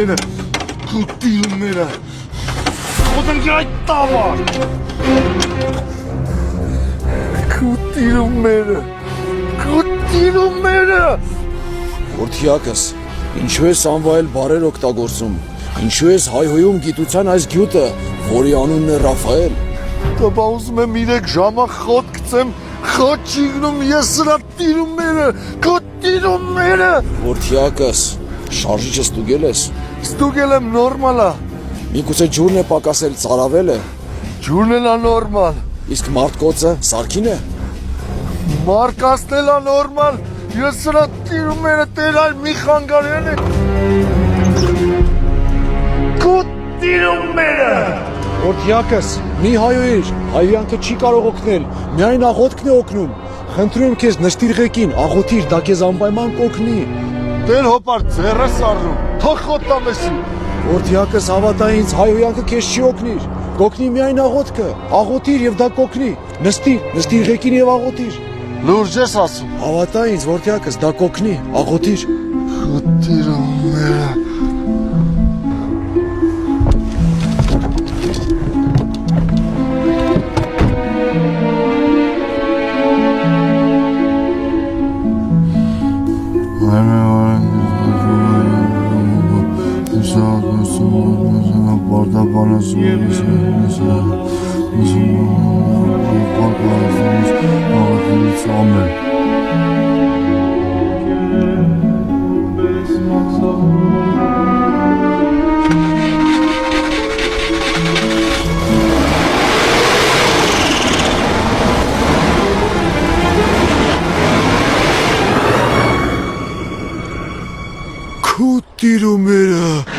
Կուտիումները Կոդնքի այդ տավար Կուտիումները Որդիակս, ինչու ես անվայել բարեր օգտագործում, ինչու ես հայհոյում գիտության այս գյուտը, որի անունն է Ռաֆայել։ Տաբա ուզում եմ 3 ժամա խոտ գցեմ, խոտ չի գնում ես սրա տիրումները Որդիակս, շարժիչը ստուգել ես։ Ստուգել եմ նորմալ է Միգուցե ջուրն է պակասել, ծարավել է։ Ջուրն էլ է նորմալ Իսկ մարդկոցը սարքին է։ Մարկասն էլ է նորմալ Ես սրա տիրումները տեր այլ մի խանգարեն է Կուտիրումները Որդիակս, մի հայոյիր, հայոյանքը չի կարող օգնել, միայն աղոտքն է օգնում։ Խնդրում քեզ նստիր ղեկին, աղոթիր, դա քեզ անպայման կօգնի։ Տեր հոպար ձեռը սառնում, թող խոտամ եսի Որդիակս հավատա ինձ, հայոյանքը քեզ չի օգնիր, կօգնի միայն աղոտքը, աղոթիր եւ դա կօգնի։ Նստիր ղեկին եւ աղոթիր։ Լուրջ ես ասում Հավատա ինձ, որդիակս, դա կօգնի, աղոթիր։ Կուտիրումները Կուտիրումերը